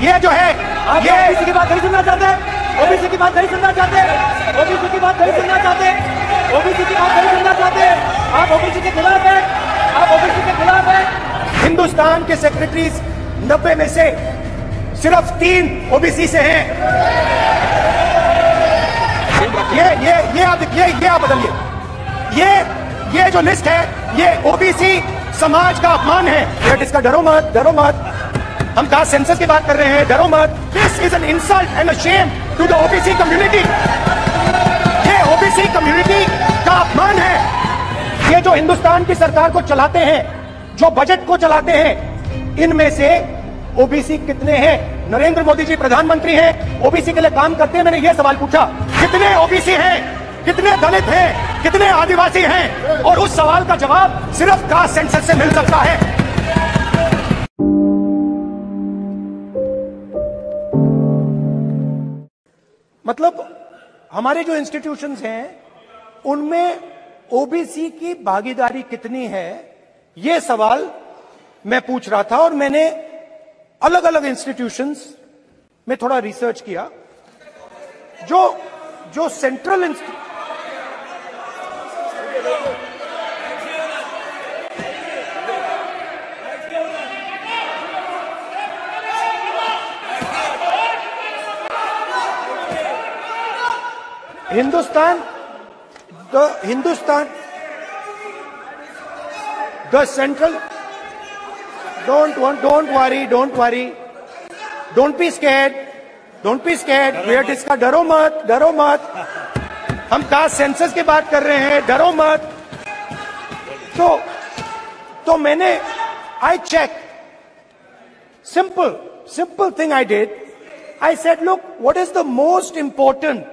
ये जो है आप ओबीसी की बात नहीं सुनना चाहते, ओबीसी की बात नहीं सुनना चाहते, ओबीसी की बात नहीं सुनना चाहते, ओबीसी की बात नहीं सुनना चाहते। आप ओबीसी के खिलाफ हैं, आप ओबीसी के खिलाफ हैं। हिंदुस्तान के सेक्रेटरीज 90 में से सिर्फ 3 ओबीसी से हैं। ये आप बदलिए। ये जो लिस्ट है ये ओबीसी समाज का अपमान है। इसका डरो मत, डरो मत। हम कास्ट सेंसस की बात कर रहे हैं, डरो मत। This is an insult and a shame to the OBC community. ये ओबीसी कम्युनिटी का अपमान है। ये जो हिंदुस्तान की सरकार को चलाते हैं, जो बजट को चलाते हैं, इनमें से ओबीसी कितने हैं? नरेंद्र मोदी जी प्रधानमंत्री हैं, ओबीसी के लिए काम करते हैं। मैंने ये सवाल पूछा, कितने ओबीसी हैं, कितने दलित हैं, कितने आदिवासी हैं? और उस सवाल का जवाब सिर्फ कास्ट सेंसस से मिल सकता है। मतलब हमारे जो इंस्टीट्यूशंस हैं उनमें ओबीसी की भागीदारी कितनी है, ये सवाल मैं पूछ रहा था। और मैंने अलग अलग इंस्टीट्यूशंस में थोड़ा रिसर्च किया। जो central the central, don't worry, don't be scared, we are discussing, डरो मत। हम कास्ट सेंसस की बात कर रहे हैं, डरो मत। तो मैंने I checked, simple thing I did. I said, look, what is the most important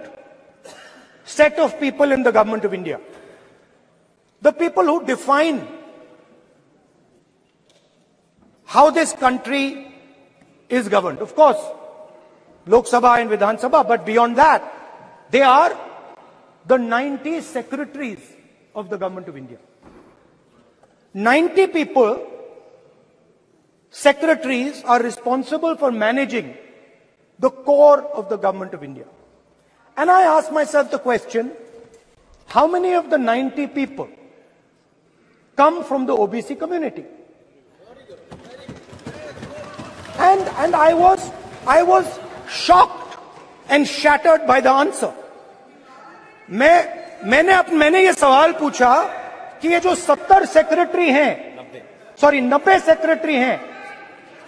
set of people in the government of India? The people who define how this country is governed. Of course, Lok Sabha and Vidhan Sabha, but beyond that, they are the 90 secretaries of the government of India. 90 people, secretaries, are responsible for managing the core of the government of India. And I asked myself the question, how many of the 90 people come from the OBC community? And I was shocked and shattered by the answer. मैंने ये सवाल पूछा कि ये जो 90 secretary हैं,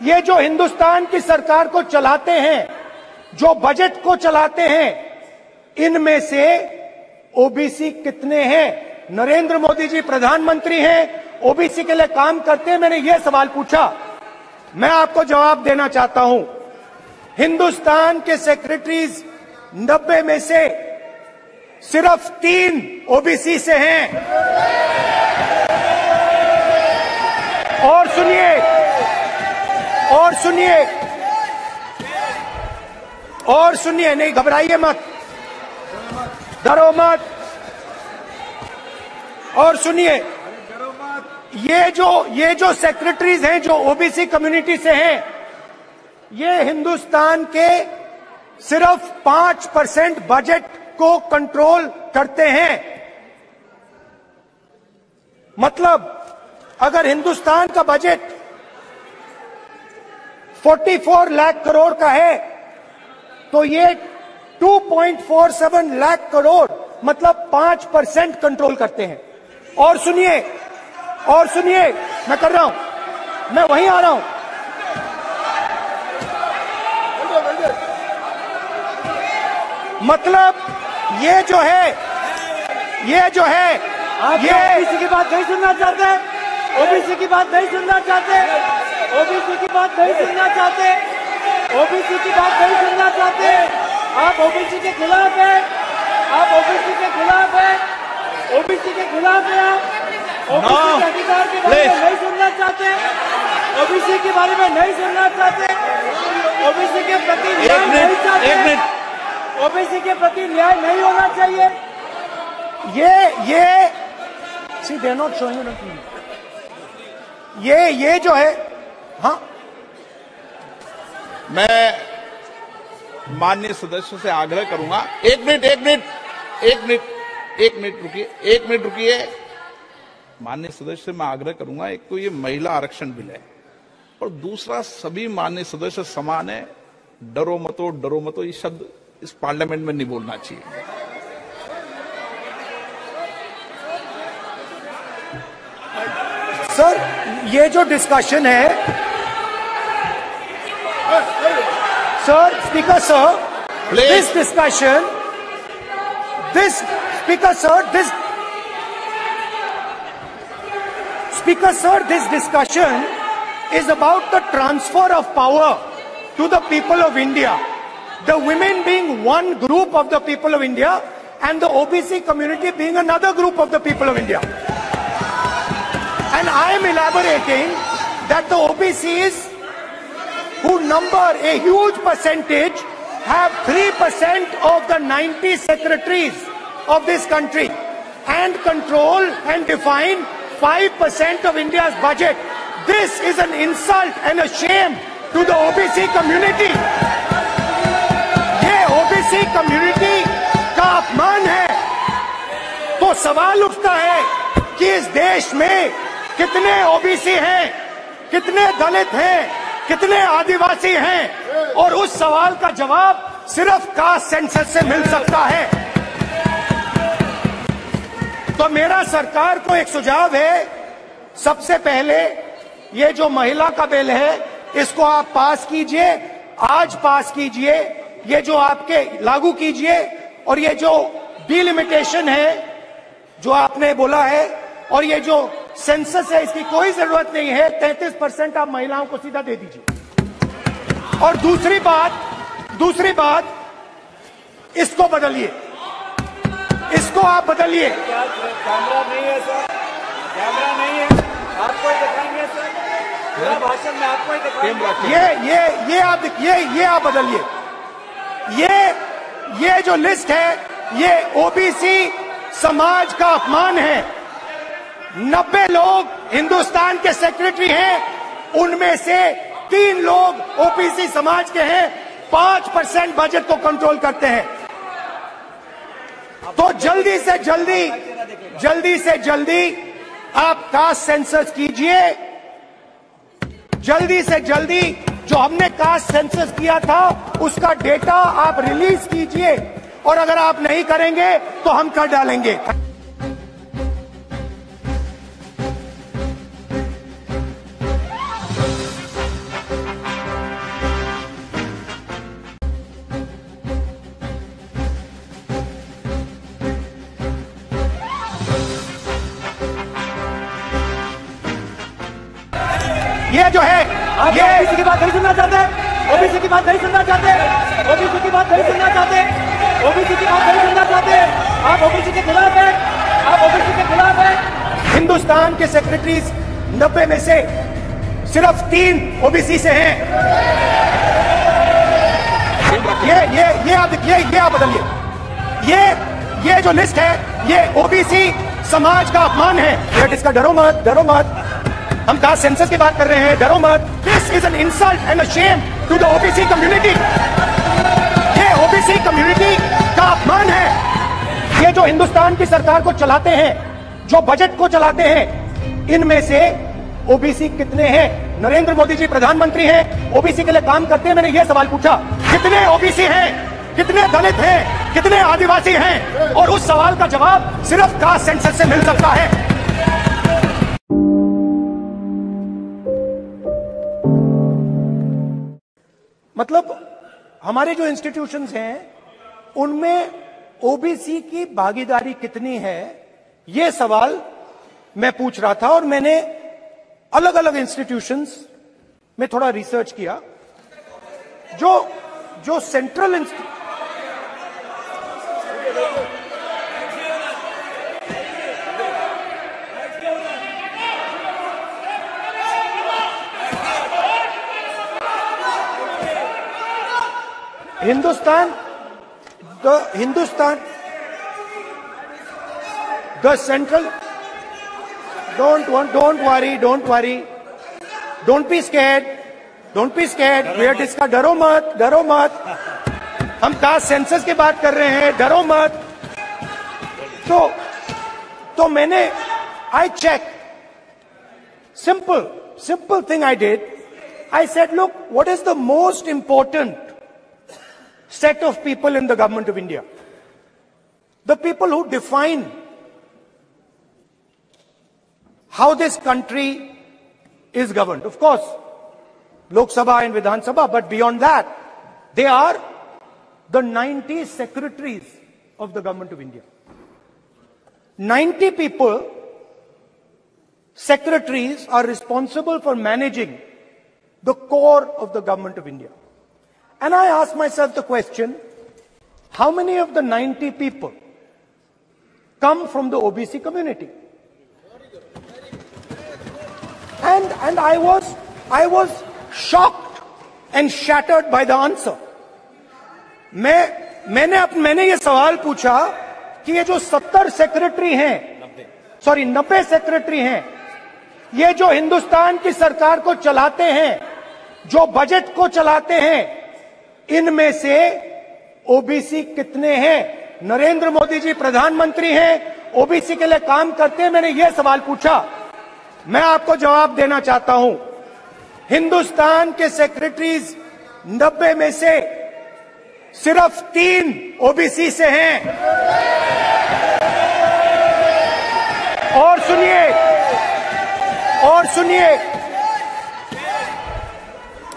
ये जो हिंदुस्तान की सरकार को चलाते हैं, जो बजट को चलाते हैं, इनमें से ओबीसी कितने हैं? नरेंद्र मोदी जी प्रधानमंत्री हैं, ओबीसी के लिए काम करते हैं। मैंने ये सवाल पूछा। मैं आपको जवाब देना चाहता हूं, हिंदुस्तान के सेक्रेटरीज 90 में से सिर्फ 3 ओबीसी से हैं। और सुनिए, नहीं घबराइए मत, डरो मत। और सुनिए, ये जो सेक्रेटरीज हैं जो ओबीसी कम्युनिटी से हैं, ये हिंदुस्तान के सिर्फ 5% बजट को कंट्रोल करते हैं। मतलब अगर हिंदुस्तान का बजट 44 लाख करोड़ का है, तो ये 2.47 लाख करोड़ मतलब 5% कंट्रोल करते हैं। और सुनिए, मैं कर रहा हूं, मैं वहीं आ रहा हूं। मतलब ये जो है आप ओबीसी की बात नहीं सुनना चाहते, ओबीसी की बात नहीं सुनना चाहते, ओबीसी की बात नहीं सुनना चाहते, ओबीसी की बात नहीं सुनना चाहते। आप ओबीसी के खिलाफ हैं, आप ओबीसी के खिलाफ हैं, ओबीसी के खिलाफ हैं। आप ओबीसी के अधिकार के बारे में नहीं सुनना चाहते, ओबीसी के बारे में नहीं सुनना चाहते, ओबीसी के प्रति न्याय नहीं चाहते, ओबीसी के प्रति न्याय नहीं होना चाहिए। ये सी दे नॉट शोइंग ये जो है, हाँ मैं माननीय सदस्यों से आग्रह करूंगा, एक मिनट रुकिए। माननीय सदस्य से मैं आग्रह करूंगा, एक तो ये महिला आरक्षण बिल है और दूसरा सभी माननीय सदस्य समान है। डरो मतो ये शब्द इस पार्लियामेंट में नहीं बोलना चाहिए। सर, ये जो डिस्कशन है, sir, speaker sir, this discussion, this discussion is about the transfer of power to the people of India. The women being one group of the people of India and the OBC community being another group of the people of India. And I am elaborating that the OBCs, who number a huge percentage, have 3% of the 90 secretaries of this country and control and define 5% of India's budget. This is an insult and a shame to the OBC community. ये OBC community का अपमान है। तो सवाल उठता है कि इस देश में कितने OBC हैं, कितने दलित हैं, कितने आदिवासी हैं, और उस सवाल का जवाब सिर्फ कास्ट सेंसस से मिल सकता है। तो मेरा सरकार को एक सुझाव है, सबसे पहले ये जो महिला का बिल है इसको आप पास कीजिए, आज पास कीजिए, ये जो आपके लागू कीजिए, और ये जो डिलिमिटेशन है जो आपने बोला है, और ये जो सेंसस है इसकी कोई जरूरत नहीं है, 33% आप महिलाओं को सीधा दे दीजिए। और दूसरी बात इसको बदलिए, इसको आप बदलिए। कैमरा नहीं है सर, कैमरा नहीं है, आपको ही दिखाएंगे सर, पूरा भाषण में आपको ही दिखाएंगे। ये आप बदलिए। ये जो लिस्ट है ये ओबीसी समाज का अपमान है। 90 लोग हिंदुस्तान के सेक्रेटरी हैं, उनमें से 3 लोग ओबीसी समाज के हैं, 5% बजट को कंट्रोल करते हैं। तो जल्दी से जल्दी आप कास्ट सेंसस कीजिए, जल्दी से जल्दी जो हमने कास्ट सेंसस किया था उसका डेटा आप रिलीज कीजिए, और अगर आप नहीं करेंगे तो हम कर डालेंगे। ये जो है, आप ओबीसी की बात नहीं सुनना चाहते, ओबीसी की बात नहीं सुनना चाहते, ओबीसी की बात नहीं सुनना चाहते, ओबीसी की बात नहीं सुनना चाहते, आप ओबीसी के खिलाफ हैं, आप ओबीसी के खिलाफ हैं। हिंदुस्तान के सेक्रेटरीज 90 में से सिर्फ 3 ओबीसी से हैं। ये आप बदलिए। ये जो लिस्ट है ये ओबीसी समाज का अपमान है। इसका डरो मत, हम कास्ट सेंसस की बात कर रहे हैं, डरो मत। This is an insult and a shame to the OBC community. ये ओबीसी कम्युनिटी का अपमान है। ये जो हिंदुस्तान की सरकार को चलाते हैं, जो बजट को चलाते हैं, इनमें से ओबीसी कितने हैं? नरेंद्र मोदी जी प्रधानमंत्री हैं, ओबीसी के लिए काम करते हैं। मैंने ये सवाल पूछा, कितने ओबीसी हैं, कितने दलित हैं, कितने आदिवासी हैं? और उस सवाल का जवाब सिर्फ कास्ट सेंसस से मिल सकता है। मतलब हमारे जो इंस्टीट्यूशंस हैं उनमें ओबीसी की भागीदारी कितनी है, यह सवाल मैं पूछ रहा था। और मैंने अलग अलग इंस्टीट्यूशंस में थोड़ा रिसर्च किया। जो central the central, don't worry, don't be scared. Don't be scared, wait इसका डरो मत, डरो मत। हम कास्ट सेंसस की बात कर रहे हैं, डरो मत। तो मैंने I check, simple thing I did. I said, look, what is the most important set of people in the government of India? The people who define how this country is governed. Of course, Lok Sabha and Vidhan Sabha, but beyond that, they are the 90 secretaries of the government of India. 90 people, secretaries, are responsible for managing the core of the government of India. And I asked myself the question, how many of the 90 people come from the OBC community? And I was shocked and shattered by the answer. मैंने ये सवाल पूछा कि ये जो 70 secretary हैं, 90 secretary हैं, ये जो हिंदुस्तान की सरकार को चलाते हैं, जो बजट को चलाते हैं, इनमें से ओबीसी कितने हैं? नरेंद्र मोदी जी प्रधानमंत्री हैं, ओबीसी के लिए काम करते हैं। मैंने ये सवाल पूछा। मैं आपको जवाब देना चाहता हूं, हिंदुस्तान के सेक्रेटरीज 90 में से सिर्फ 3 ओबीसी से हैं।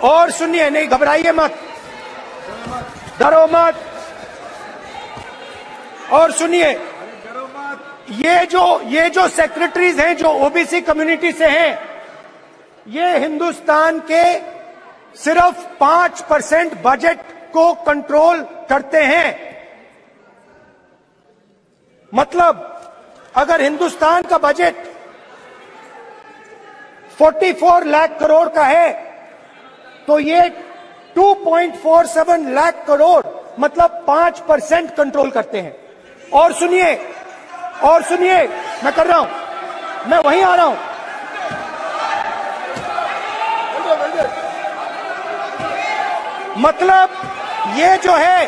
और सुनिए, नहीं घबराइए मत, डरो मत। और सुनिए, ये जो सेक्रेटरीज हैं जो ओबीसी कम्युनिटी से हैं, ये हिंदुस्तान के सिर्फ 5% बजट को कंट्रोल करते हैं। मतलब अगर हिंदुस्तान का बजट 44 लाख करोड़ का है, तो ये 2.47 लाख करोड़ मतलब 5% कंट्रोल करते हैं। और सुनिए, मैं कर रहा हूं, मैं वहीं आ रहा हूं। मतलब ये जो है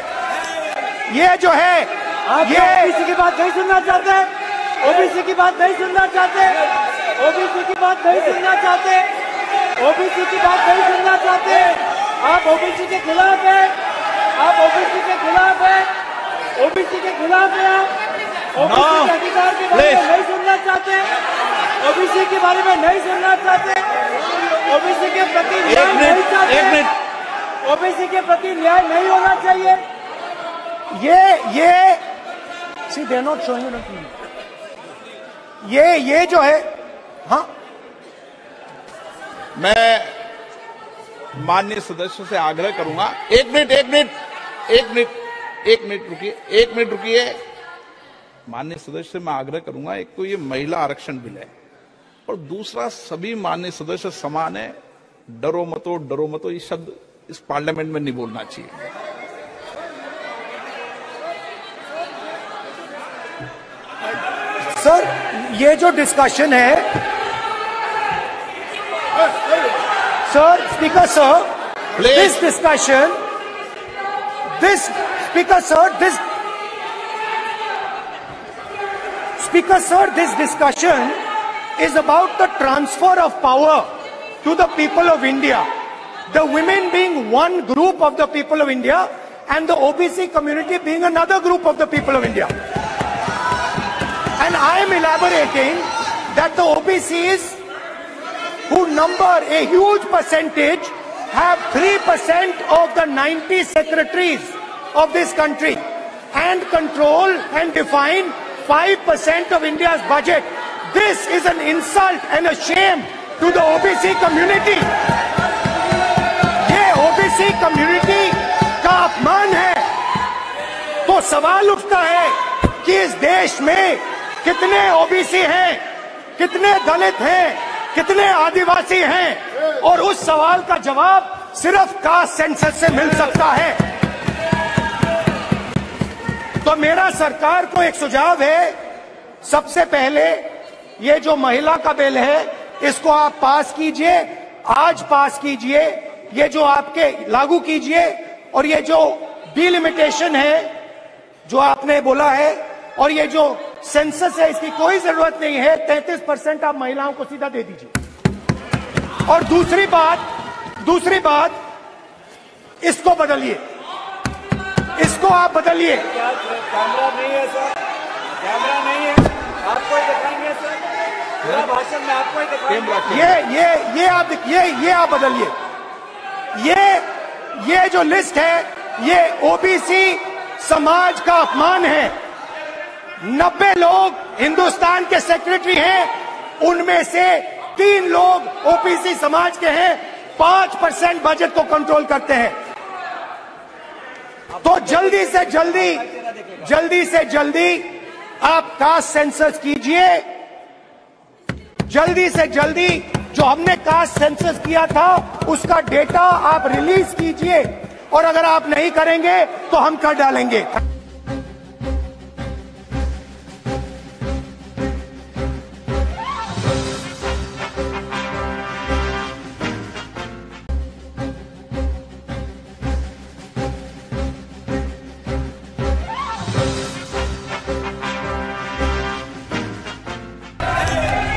आप ओबीसी की बात नहीं सुनना चाहते, ओबीसी की बात नहीं सुनना चाहते, ओबीसी की बात नहीं सुनना चाहते, ओबीसी की बात नहीं सुनना चाहते। आप ओबीसी के खिलाफ है, आप ओबीसी के खिलाफ है, ओबीसी के खिलाफ है। आप ओबीसी के अधिकार के बारे में नहीं सुनना चाहते, ओबीसी के बारे में नहीं सुनना चाहते, ओबीसी के प्रति न्याय नहीं चाहते, ओबीसी के प्रति न्याय नहीं होना चाहिए। ये सी दे नॉट शोइंग ये जो है, हाँ, मैं माननीय सदस्य से आग्रह करूंगा, एक मिनट रुकिए। माननीय सदस्य से मैं आग्रह करूंगा, एक तो ये महिला आरक्षण बिल है, और दूसरा सभी माननीय सदस्य समान है। डरो मतो ये शब्द इस पार्लियामेंट में नहीं बोलना चाहिए। सर, ये जो डिस्कशन है, sir, speaker sir, this discussion, this discussion is about the transfer of power to the people of India. The women being one group of the people of India and the OBC community being another group of the people of India. And I am elaborating that the OBCs, who number a huge percentage, have 3% of the 90 secretaries of this country and control and define 5% of India's budget. This is an insult and a shame to the OBC community. ये OBC community का अपमान है। तो सवाल उठता है कि इस देश में कितने ओबीसी हैं, कितने दलित हैं, कितने आदिवासी हैं, और उस सवाल का जवाब सिर्फ कास्ट सेंसस से मिल सकता है। तो मेरा सरकार को एक सुझाव है, सबसे पहले ये जो महिला का बिल है, इसको आप पास कीजिए, आज पास कीजिए, ये जो आपके लागू कीजिए, और ये जो डिलिमिटेशन है जो आपने बोला है, और ये जो सेंसस है इसकी कोई जरूरत नहीं है। 33% आप महिलाओं को सीधा दे दीजिए। और दूसरी बात इसको बदलिए, इसको आप बदलिए। कैमरा नहीं है सर, कैमरा नहीं है, आपको ही दिखाएंगे सर, पूरा भाषण में आपको ही दिखाएंगे। ये आप बदलिए। ये जो लिस्ट है ये ओबीसी समाज का अपमान है। 90 लोग हिंदुस्तान के सेक्रेटरी हैं, उनमें से 3 लोग ओबीसी समाज के हैं, 5% बजट को कंट्रोल करते हैं। तो जल्दी से जल्दी आप कास्ट सेंसस कीजिए, जल्दी से जल्दी। जो हमने कास्ट सेंसस किया था उसका डेटा आप रिलीज कीजिए, और अगर आप नहीं करेंगे तो हम कर डालेंगे।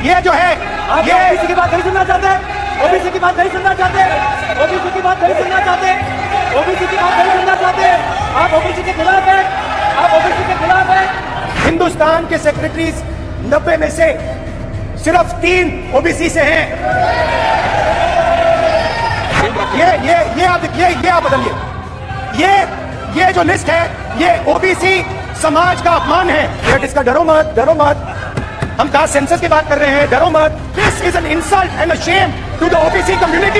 ये जो है आप ओबीसी की बात नहीं सुनना चाहते, ओबीसी की बात नहीं सुनना चाहते, ओबीसी की बात नहीं सुनना चाहते, ओबीसी की बात नहीं सुनना चाहते। आप ओबीसी के खिलाफ हैं, आप ओबीसी के खिलाफ हैं। हिंदुस्तान के सेक्रेटरीज 90 में से सिर्फ 3 ओबीसी से हैं। ये आप बदलिए। ये जो लिस्ट है ये ओबीसी समाज का अपमान है। इसका डरो मत। हम कास्ट सेंसस की बात कर रहे हैं, डरो मत। This is an insult and a shame to the OBC community.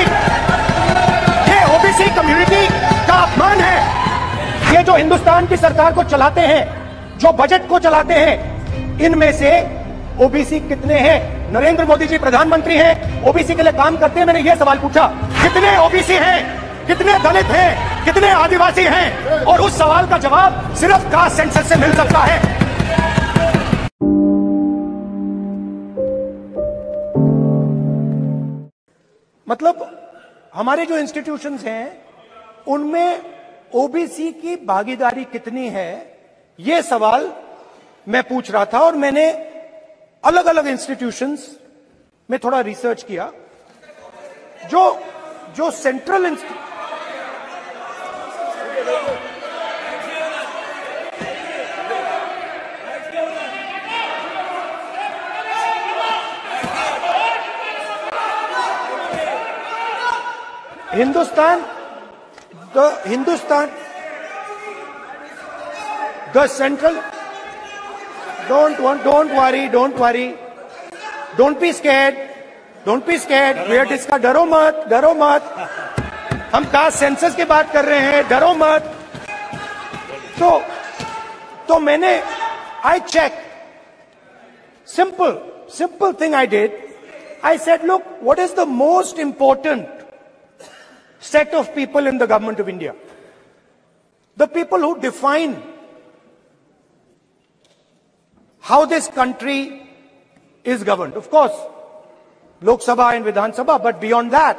ये ओबीसी कम्युनिटी का अपमान है। ये जो हिंदुस्तान की सरकार को चलाते हैं, जो बजट को चलाते हैं, इनमें से ओबीसी कितने हैं? नरेंद्र मोदी जी प्रधानमंत्री हैं, ओबीसी के लिए काम करते हैं। मैंने ये सवाल पूछा, कितने ओबीसी हैं, कितने दलित हैं, कितने आदिवासी हैं? और उस सवाल का जवाब सिर्फ कास्ट सेंसस से मिल सकता है। मतलब हमारे जो इंस्टीट्यूशंस हैं उनमें ओबीसी की भागीदारी कितनी है, यह सवाल मैं पूछ रहा था। और मैंने अलग अलग इंस्टीट्यूशंस में थोड़ा रिसर्च किया। जो central the central, don't worry, don't be scared, वेट इसका डरो मत। हम कास्ट सेंसस की बात कर रहे हैं, डरो मत। तो मैंने I check, simple thing I did. I said, look, what is the most important set of people in the government of India? The people who define how this country is governed. Of course, Lok Sabha and Vidhan Sabha, but beyond that,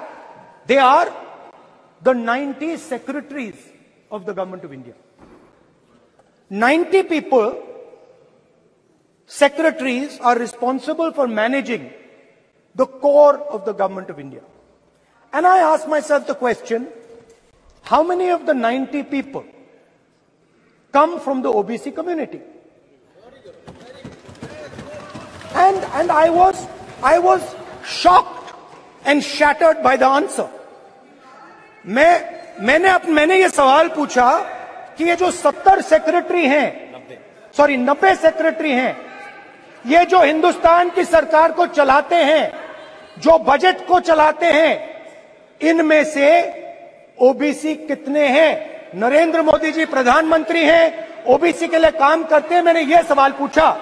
they are the 90 secretaries of the government of India. 90 people, secretaries, are responsible for managing the core of the government of India. And I asked myself the question, how many of the 90 people come from the OBC community? And I was shocked and shattered by the answer. मैंने ये सवाल पूछा कि ये जो 90 secretary हैं, ये जो हिंदुस्तान की सरकार को चलाते हैं, जो बजट को चलाते हैं, इनमें से ओबीसी कितने हैं? नरेंद्र मोदी जी प्रधानमंत्री हैं, ओबीसी के लिए काम करते हैं। मैंने ये सवाल पूछा।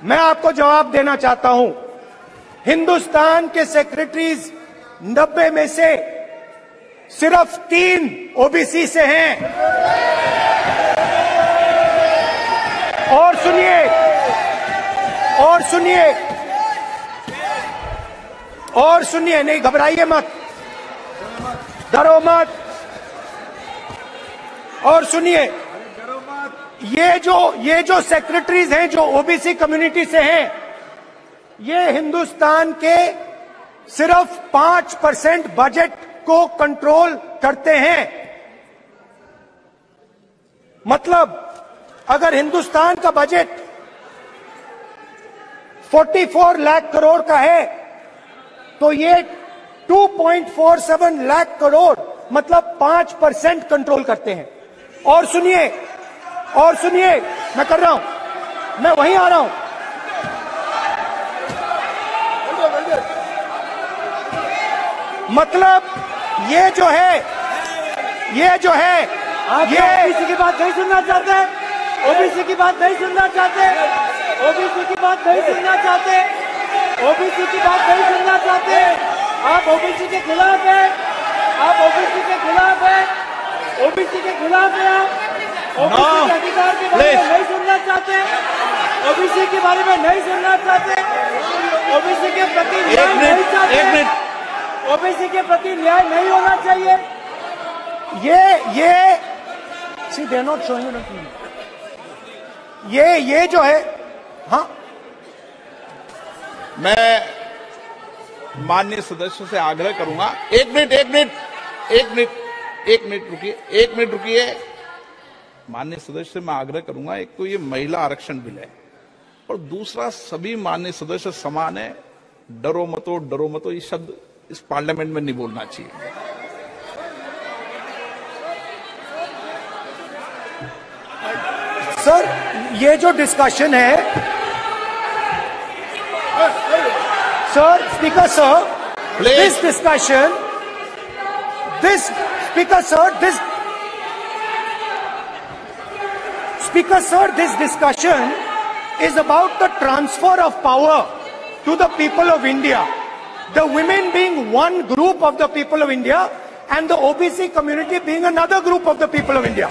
मैं आपको जवाब देना चाहता हूं, हिंदुस्तान के सेक्रेटरीज 90 में से सिर्फ 3 ओबीसी से हैं। और सुनिए, नहीं घबराइए मत। डरो मत। और सुनिए, ये जो सेक्रेटरीज हैं जो ओबीसी कम्युनिटी से हैं, ये हिंदुस्तान के सिर्फ 5% बजट को कंट्रोल करते हैं। मतलब अगर हिंदुस्तान का बजट 44 लाख करोड़ का है तो ये 2.47 लाख करोड़ मतलब 5% कंट्रोल करते हैं। और सुनिए, मैं कर रहा हूं, मैं वहीं आ रहा हूं। मतलब ये जो है आप ओबीसी की बात नहीं सुनना चाहते, ओबीसी की बात नहीं सुनना चाहते, ओबीसी की बात नहीं सुनना चाहते, ओबीसी की बात नहीं सुनना चाहते। आप ओबीसी के खिलाफ है, आप ओबीसी के खिलाफ है, ओबीसी के खिलाफ है। आप ओबीसी के अधिकार के बारे में नहीं सुनना चाहते, ओबीसी के बारे में नहीं सुनना चाहते, ओबीसी के प्रति न्याय नहीं चाहते, ओबीसी के प्रति न्याय नहीं होना चाहिए। ये सी दे नॉट शोइंग ये जो है, हाँ, मैं माननीय सदस्य से आग्रह करूंगा, एक मिनट रुकिए। माननीय सदस्य से मैं आग्रह करूंगा, एक तो ये महिला आरक्षण बिल है और दूसरा सभी माननीय सदस्य समान है। डरो मतो ये शब्द इस पार्लियामेंट में नहीं बोलना चाहिए। सर, ये जो डिस्कशन है, sir, speaker sir, this discussion, this discussion is about the transfer of power to the people of India. The women being one group of the people of India and the OBC community being another group of the people of India.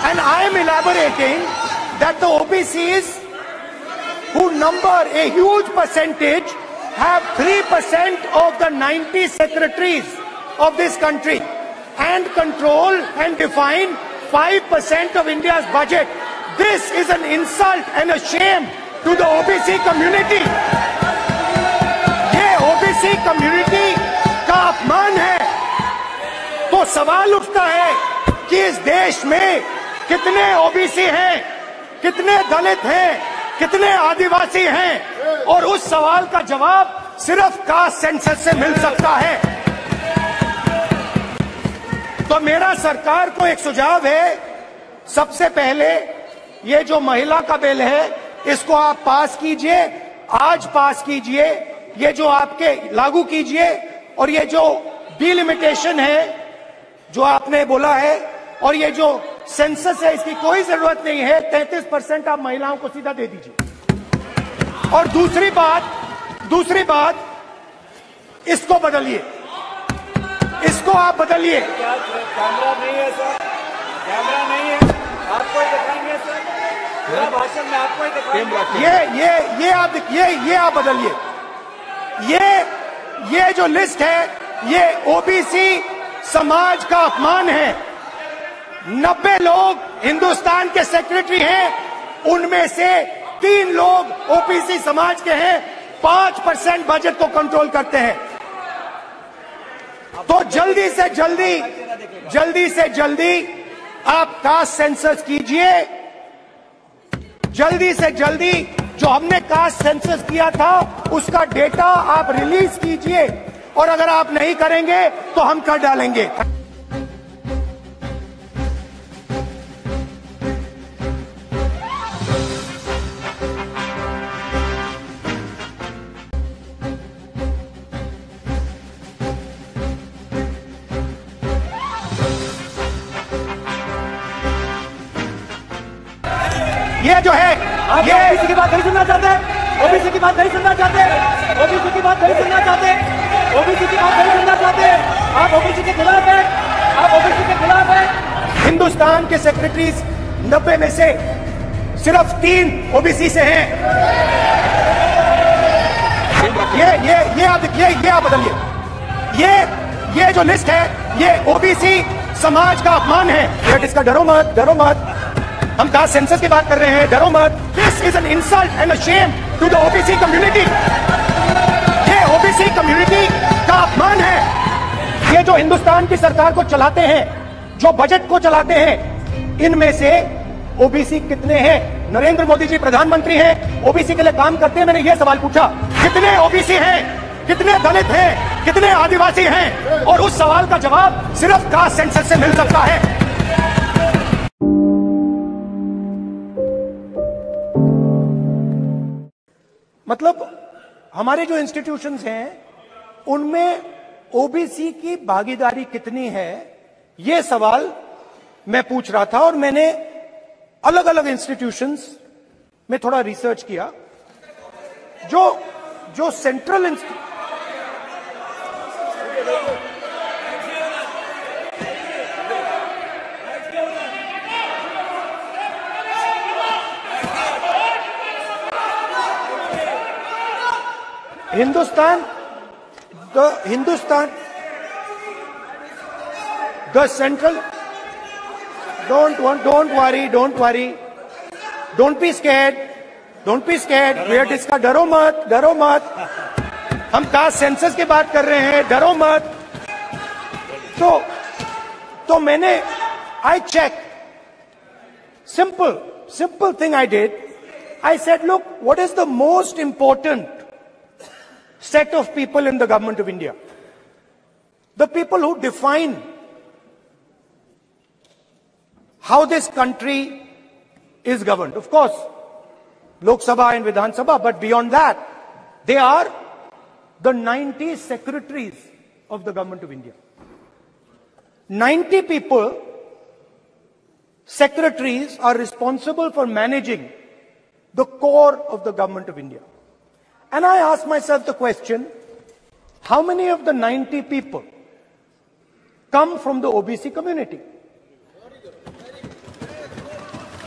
And I am elaborating that the OBCs, who number a huge percentage, have 3% of the 90 secretaries of this country and control and define 5% of India's budget. This is an insult and a shame to the OBC community. ये OBC community का अपमान है। तो सवाल उठता है कि इस देश में कितने ओबीसी हैं, कितने दलित हैं, कितने आदिवासी हैं, और उस सवाल का जवाब सिर्फ कास्ट सेंसस से मिल सकता है। तो मेरा सरकार को एक सुझाव है, सबसे पहले ये जो महिला का बिल है इसको आप पास कीजिए, आज पास कीजिए, ये जो आपके लागू कीजिए, और ये जो डिलिमिटेशन है जो आपने बोला है, और ये जो सेंसस है इसकी कोई जरूरत नहीं है, 33% आप महिलाओं को सीधा दे दीजिए। और दूसरी बात इसको बदलिए, इसको आप बदलिए। कैमरा नहीं है सर, कैमरा नहीं है, आपको ही दिखाएंगे सर, पूरा भाषण में आपको ही दिखाएंगे। ये आप बदलिए। ये जो लिस्ट है ये ओबीसी समाज का अपमान है। 90 लोग हिंदुस्तान के सेक्रेटरी हैं, उनमें से 3 लोग ओबीसी समाज के हैं, 5% बजट को कंट्रोल करते हैं। तो जल्दी से जल्दी आप कास्ट सेंसस कीजिए, जल्दी से जल्दी जो हमने कास्ट सेंसस किया था उसका डेटा आप रिलीज कीजिए, और अगर आप नहीं करेंगे तो हम कर डालेंगे। ये जो है, आप ओबीसी की बात नहीं सुनना चाहते, ओबीसी की बात नहीं सुनना चाहते, ओबीसी की बात नहीं सुनना चाहते, ओबीसी की बात नहीं सुनना चाहते। आप ओबीसी के खिलाफ है, आप ओबीसी के खिलाफ है। हिंदुस्तान के सेक्रेटरीज 90 में से सिर्फ 3 ओबीसी से हैं। ये आप बदलिए। ये जो लिस्ट है ये ओबीसी समाज का अपमान है। बट इसका डरो मत, डरो मत। हम कास्ट सेंसस की बात कर रहे हैं, डरो मत। This is an insult and a shame to the OBC community. ये ओबीसी कम्युनिटी का अपमान है। ये जो हिंदुस्तान की सरकार को चलाते हैं, जो बजट को चलाते हैं, इनमें से ओबीसी कितने हैं? नरेंद्र मोदी जी प्रधानमंत्री हैं, ओबीसी के लिए काम करते हैं। मैंने ये सवाल पूछा, कितने ओबीसी हैं, कितने दलित हैं, कितने आदिवासी हैं? और उस सवाल का जवाब सिर्फ कास्ट सेंसस से मिल सकता है। मतलब हमारे जो इंस्टीट्यूशंस हैं उनमें ओबीसी की भागीदारी कितनी है, यह सवाल मैं पूछ रहा था। और मैंने अलग अलग इंस्टीट्यूशंस में थोड़ा रिसर्च किया। जो central the central, don't worry, don't be scared, we are discussing, डरो मत। हम कास्ट सेंसस की बात कर रहे हैं, डरो मत। तो मैंने I checked, simple thing I did. I said, look, what is the most important set of people in the government of India? The people who define how this country is governed. Of course, Lok Sabha and Vidhan Sabha, but beyond that, they are the 90 secretaries of the government of India. 90 people, secretaries, are responsible for managing the core of the government of India. And I asked myself the question, how many of the 90 people come from the OBC community?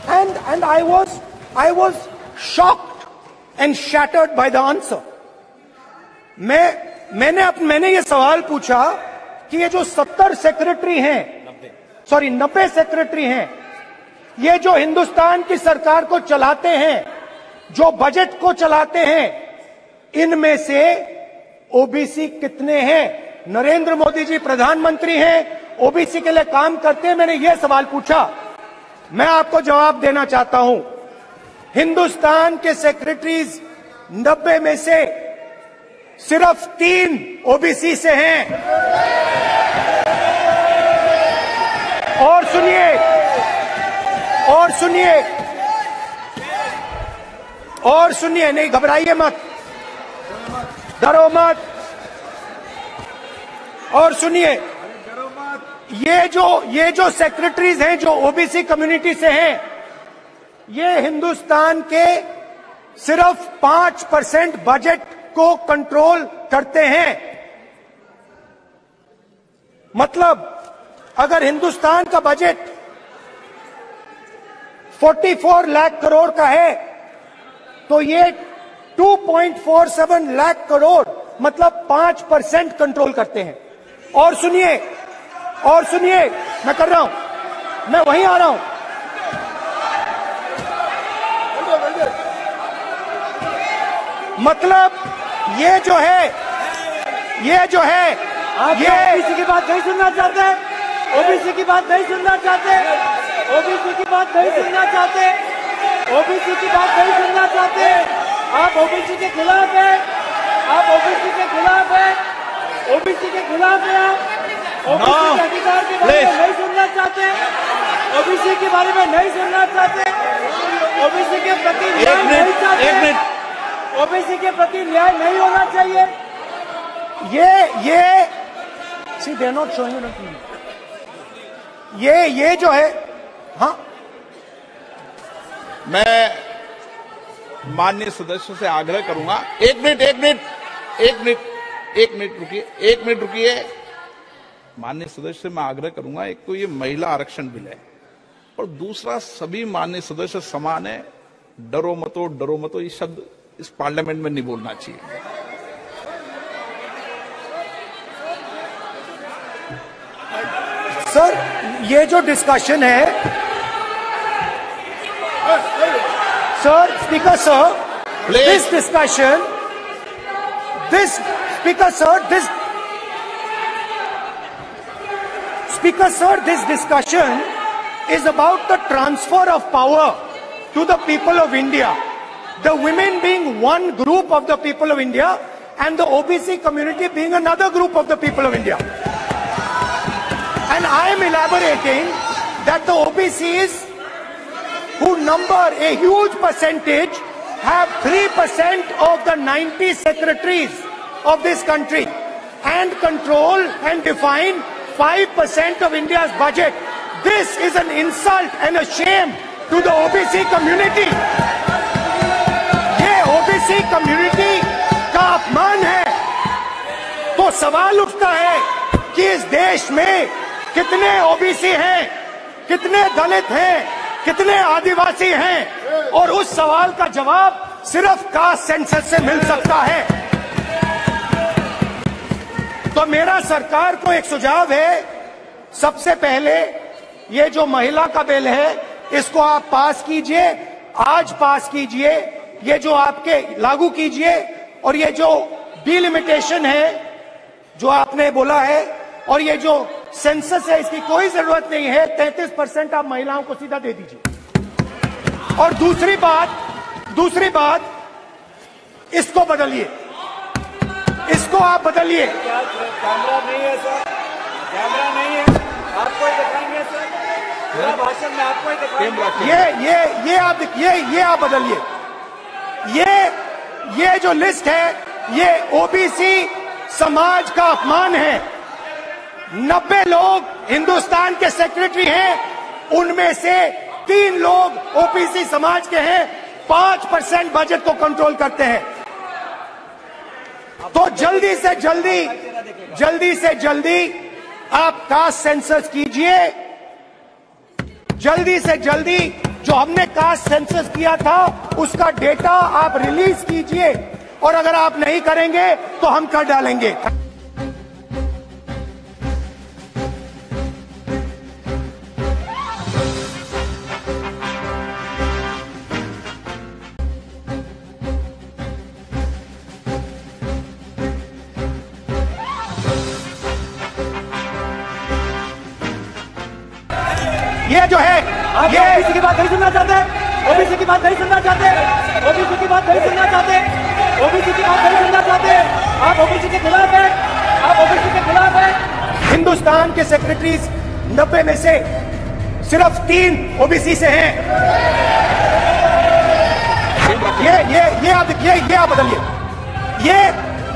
And I was shocked and shattered by the answer. मैंने ये सवाल पूछा कि ये जो 70 secretary हैं, 90 secretary हैं, ये जो हिंदुस्तान की सरकार को चलाते हैं, जो बजट को चलाते हैं, इनमें से ओबीसी कितने हैं? नरेंद्र मोदी जी प्रधानमंत्री हैं, ओबीसी के लिए काम करते हैं। मैंने ये सवाल पूछा। मैं आपको जवाब देना चाहता हूं, हिंदुस्तान के सेक्रेटरीज 90 में से सिर्फ 3 ओबीसी से हैं। और सुनिए, नहीं घबराइए मत, डरो मत। और सुनिए, ये जो सेक्रेटरीज हैं जो ओबीसी कम्युनिटी से हैं, ये हिंदुस्तान के सिर्फ 5% बजट को कंट्रोल करते हैं। मतलब अगर हिंदुस्तान का बजट 44 लाख करोड़ का है, तो ये 2.47 लाख करोड़ मतलब 5% कंट्रोल करते हैं। और सुनिए, मैं कर रहा हूं, मैं वहीं आ रहा हूं। मतलब ये जो है आप ओबीसी की बात नहीं सुनना चाहते, ओबीसी की बात नहीं सुनना चाहते, ओबीसी की बात नहीं सुनना चाहते, ओबीसी की बात नहीं सुनना चाहते। आप ओबीसी के खिलाफ हैं, आप ओबीसी के खिलाफ हैं, ओबीसी के खिलाफ हैं। ओबीसी के अधिकार के बारे में नहीं सुनना चाहते, ओबीसी के बारे में नहीं सुनना चाहते, ओबीसी के प्रति न्याय नहीं चाहते, ओबीसी के प्रति न्याय नहीं होना चाहिए। ये सी दे नॉट शोइंग ये जो है, हाँ, मैं माननीय सदस्यों से आग्रह करूंगा, एक मिनट रुकिए। माननीय सदस्य से मैं आग्रह करूंगा, एक तो ये महिला आरक्षण बिल है, और दूसरा सभी माननीय सदस्य समान है। डरो मतो ये शब्द इस पार्लियामेंट में नहीं बोलना चाहिए। ये जो डिस्कशन है, sir, speaker sir, this discussion, this speaker sir, this discussion is about the transfer of power to the people of India. The women being one group of the people of India and the OBC community being another group of the people of India. And I am elaborating that the OBCs, who number a huge percentage, have 3% of the 90 secretaries of this country and control and define 5% of India's budget. This is an insult and a shame to the OBC community. ये OBC community का अपमान है। तो सवाल उठता है कि इस देश में कितने OBC हैं, कितने दलित हैं, कितने आदिवासी हैं, और उस सवाल का जवाब सिर्फ कास्ट सेंसस से मिल सकता है। तो मेरा सरकार को एक सुझाव है, सबसे पहले ये जो महिला का बिल है इसको आप पास कीजिए, आज पास कीजिए, ये जो आपके लागू कीजिए, और ये जो डिलिमिटेशन है जो आपने बोला है, और ये जो सेंसस है इसकी कोई जरूरत नहीं है, 33% आप महिलाओं को सीधा दे दीजिए। और दूसरी बात इसको बदलिए, इसको आप बदलिए। कैमरा नहीं है सर, कैमरा नहीं है, आपको ही दिखाएंगे सर, पूरा भाषण में आपको ही दिखाएंगे। ये आप बदलिए। ये जो लिस्ट है ये ओबीसी समाज का अपमान है। 90 लोग हिंदुस्तान के सेक्रेटरी हैं, उनमें से 3 लोग ओबीसी समाज के हैं, 5% बजट को कंट्रोल करते हैं। तो जल्दी से जल्दी आप कास्ट सेंसस कीजिए, जल्दी से जल्दी जो हमने कास्ट सेंसस किया था उसका डेटा आप रिलीज कीजिए, और अगर आप नहीं करेंगे तो हम कर डालेंगे। ये जो है ये ओबीसी की बात नहीं सुनना चाहते, ओबीसी की बात नहीं सुनना चाहते, ओबीसी की बात नहीं सुनना चाहते, ओबीसी की बात नहीं सुनना चाहते। आप ओबीसी के खिलाफ हैं, आप ओबीसी के खिलाफ हैं। हिंदुस्तान के सेक्रेटरीज 90 में से सिर्फ 3 ओबीसी से हैं। ये आप बदलिए।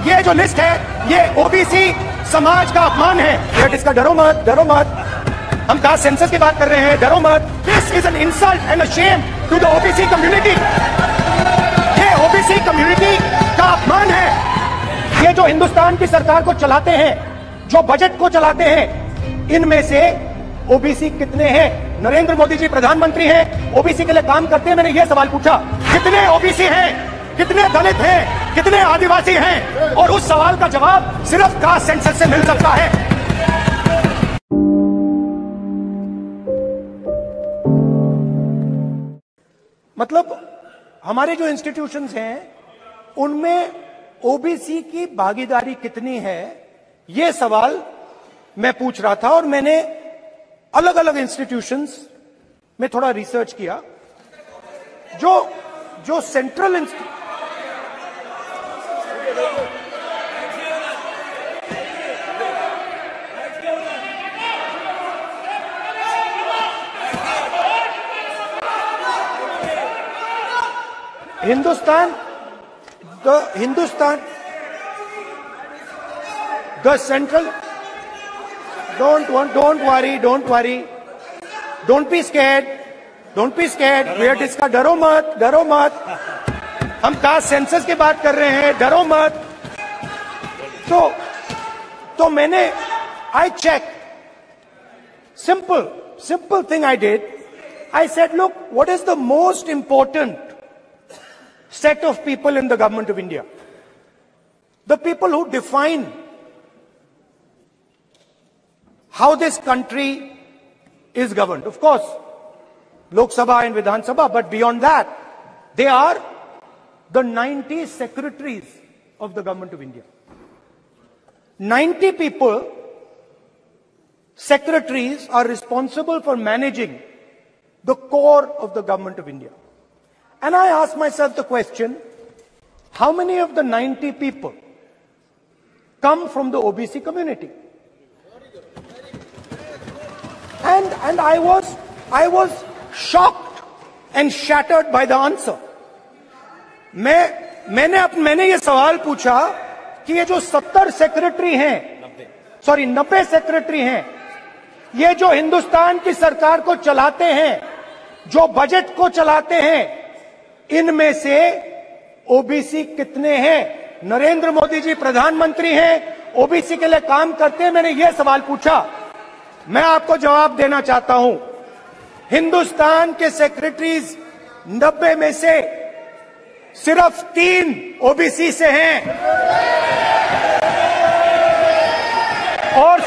ये जो लिस्ट है ये ओबीसी समाज का अपमान है। बट इसका डरो मत, हम कास्ट सेंसस की बात कर रहे हैं, डरो मत। This is an insult and a shame to the OBC community. ये ओबीसी कम्युनिटी का अपमान है। ये जो हिंदुस्तान की सरकार को चलाते हैं, जो बजट को चलाते हैं, इनमें से ओबीसी कितने हैं? नरेंद्र मोदी जी प्रधानमंत्री हैं, ओबीसी के लिए काम करते हैं। मैंने ये सवाल पूछा, कितने ओबीसी हैं, कितने दलित हैं, कितने आदिवासी हैं? और उस सवाल का जवाब सिर्फ कास्ट सेंसस से मिल सकता है। मतलब हमारे जो इंस्टीट्यूशंस हैं उनमें ओबीसी की भागीदारी कितनी है, यह सवाल मैं पूछ रहा था। और मैंने अलग अलग इंस्टीट्यूशंस में थोड़ा रिसर्च किया। जो central the central, don't worry, don't be scared, we are discussing, डरो मत, हम कास्ट सेंसस की बात कर रहे हैं, डरो मत। तो मैंने I checked, simple thing I did, I said, look, what is the most important set of people in the government of India? The people who define how this country is governed. Of course, Lok Sabha and Vidhan Sabha, but beyond that, they are the 90 secretaries of the government of India. 90 people, secretaries, are responsible for managing the core of the government of India. And I ask myself the question, how many of the 90 people come from the OBC community? And I was shocked and shattered by the answer. मैंने ये सवाल पूछा कि ये जो 70 secretary हैं, 90 secretary हैं, ये जो हिंदुस्तान की सरकार को चलाते हैं, जो बजट को चलाते हैं, इनमें से ओबीसी कितने हैं? नरेंद्र मोदी जी प्रधानमंत्री हैं, ओबीसी के लिए काम करते हैं। मैंने ये सवाल पूछा। मैं आपको जवाब देना चाहता हूं, हिंदुस्तान के सेक्रेटरीज 90 में से सिर्फ 3 ओबीसी से हैं। और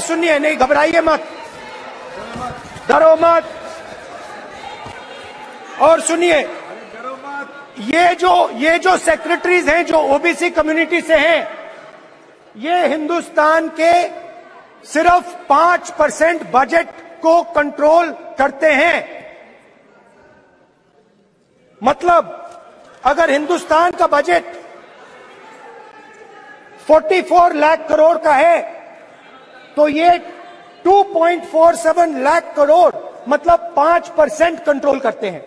सुनिए, नहीं घबराइए मत, डरो मत। और सुनिए, ये जो सेक्रेटरीज हैं जो ओबीसी कम्युनिटी से हैं, ये हिंदुस्तान के सिर्फ 5% बजट को कंट्रोल करते हैं। मतलब अगर हिंदुस्तान का बजट 44 लाख करोड़ का है, तो ये 2.47 लाख करोड़ मतलब 5% कंट्रोल करते हैं।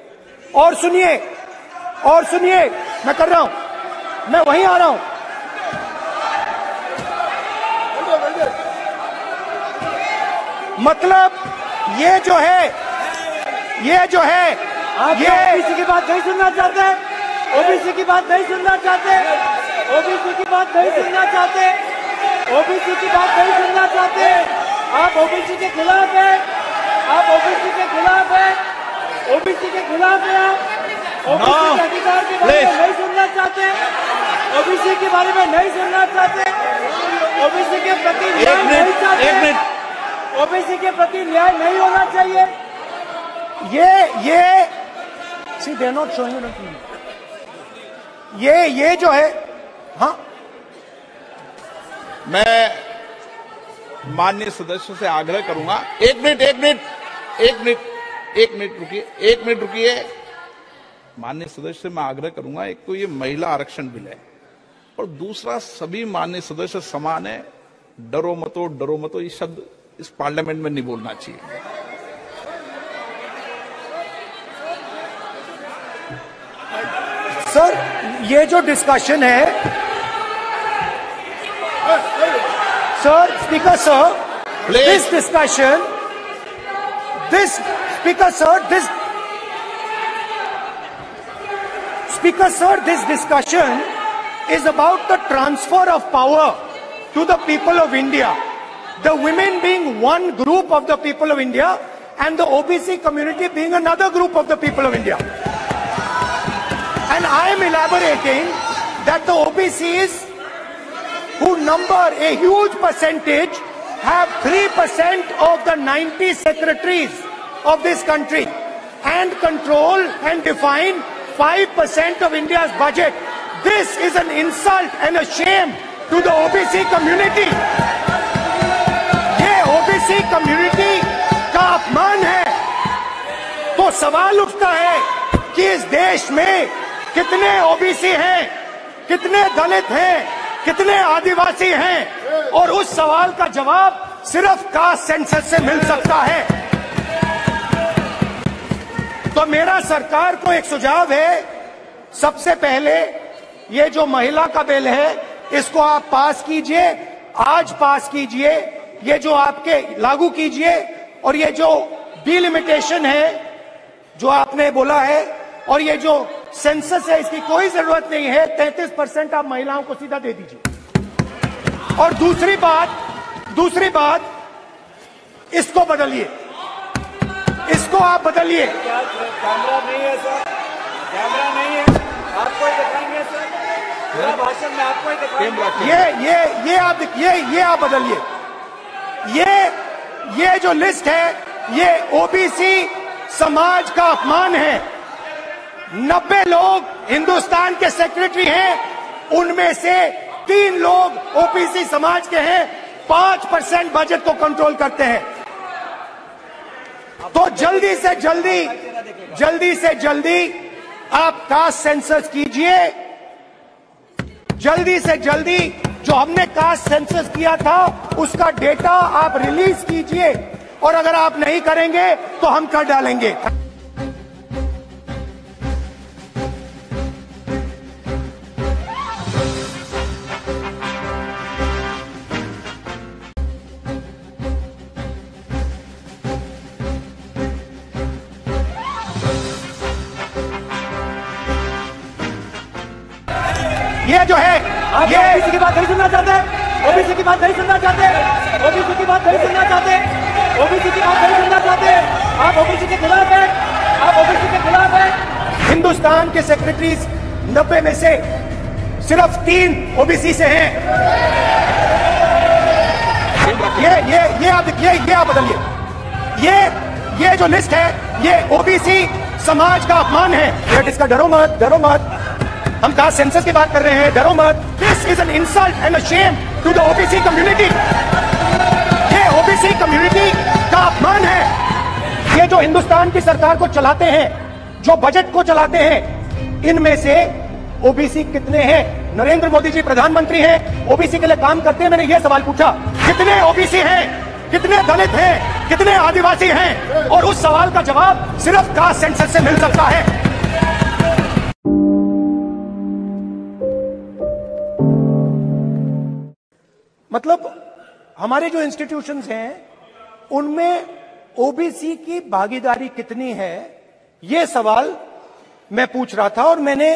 और सुनिए, मैं कर रहा हूं, मैं वहीं आ रहा हूं। मतलब ये जो है आप ओबीसी की बात नहीं सुनना चाहते, ओबीसी की बात नहीं सुनना चाहते, ओबीसी की बात नहीं सुनना चाहते, ओबीसी की बात नहीं सुनना चाहते। आप ओबीसी के खिलाफ हैं, आप ओबीसी के खिलाफ हैं, ओबीसी के खिलाफ हैं। ओबीसी के अधिकार के बारे में नहीं सुनना चाहते, ओबीसी के बारे में नहीं सुनना चाहते, ओबीसी के प्रति न्याय नहीं चाहते, ओबीसी के प्रति न्याय नहीं होना चाहिए। ये सी दे नॉट शोइंग ये जो है, हाँ, मैं माननीय सदस्यों से आग्रह करूंगा, एक मिनट रुकिए। माननीय सदस्य से मैं आग्रह करूंगा, एक तो ये महिला आरक्षण बिल है, और दूसरा सभी माननीय सदस्य समान है। डरो मतो ये शब्द इस पार्लियामेंट में नहीं बोलना चाहिए। सर, ये जो डिस्कशन है, sir, speaker sir, this discussion, this discussion is about the transfer of power to the people of India. The women being one group of the people of India and the OBC community being another group of the people of India. And I am elaborating that the OBCs, who number a huge percentage, have 3% of the 90 secretaries of this country and control and define 5% of India's budget. This is an insult and a shame to the OBC community. ये OBC community का अपमान है। तो सवाल उठता है कि इस देश में कितने ओबीसी हैं, कितने दलित हैं, कितने आदिवासी हैं, और उस सवाल का जवाब सिर्फ कास्ट सेंसस से मिल सकता है। तो मेरा सरकार को एक सुझाव है, सबसे पहले ये जो महिला का बिल है, इसको आप पास कीजिए, आज पास कीजिए, ये जो आपके लागू कीजिए, और ये जो डिलिमिटेशन है जो आपने बोला है, और ये जो सेंसस है, इसकी कोई जरूरत नहीं है। 33% आप महिलाओं को सीधा दे दीजिए। और दूसरी बात, इसको बदलिए, इसको आप बदलिए। कैमरा नहीं है सर, कैमरा नहीं है, आपको दिखाएंगे सर। पूरा भाषण में आपको ही दिखाऊंगा। ये आप बदलिए। ये जो लिस्ट है ये ओबीसी समाज का अपमान है। 90 लोग हिंदुस्तान के सेक्रेटरी हैं, उनमें से 3 लोग ओबीसी समाज के हैं, 5% बजट को कंट्रोल करते हैं। तो जल्दी से जल्दी आप कास्ट सेंसस कीजिए। जल्दी से जल्दी जो हमने कास्ट सेंसस किया था उसका डेटा आप रिलीज कीजिए, और अगर आप नहीं करेंगे तो हम कर डालेंगे। ये जो है आप ओबीसी की बात नहीं सुनना चाहते, ओबीसी की बात नहीं सुनना चाहते, ओबीसी की बात नहीं सुनना चाहते, ओबीसी की बात नहीं सुनना चाहते। आप ओबीसी के खिलाफ हैं, आप ओबीसी के खिलाफ हैं। हिंदुस्तान के सेक्रेटरीज 90 में से सिर्फ 3 ओबीसी से हैं। ये आप बदलिए। ये जो लिस्ट है ये ओबीसी समाज का अपमान है। इसका डरो मत। हम कास्ट सेंसस की बात कर रहे हैं, डरो मत। This is an insult and a shame to the OBC community. ये ओबीसी कम्युनिटी का अपमान है। ये जो हिंदुस्तान की सरकार को चलाते हैं, जो बजट को चलाते हैं, इनमें से ओबीसी कितने हैं? नरेंद्र मोदी जी प्रधानमंत्री हैं, ओबीसी के लिए काम करते हैं। मैंने ये सवाल पूछा, कितने ओबीसी हैं, कितने दलित हैं, कितने आदिवासी हैं? और उस सवाल का जवाब सिर्फ कास्ट सेंसस से मिल सकता है। मतलब हमारे जो इंस्टीट्यूशंस हैं उनमें ओबीसी की भागीदारी कितनी है, यह सवाल मैं पूछ रहा था। और मैंने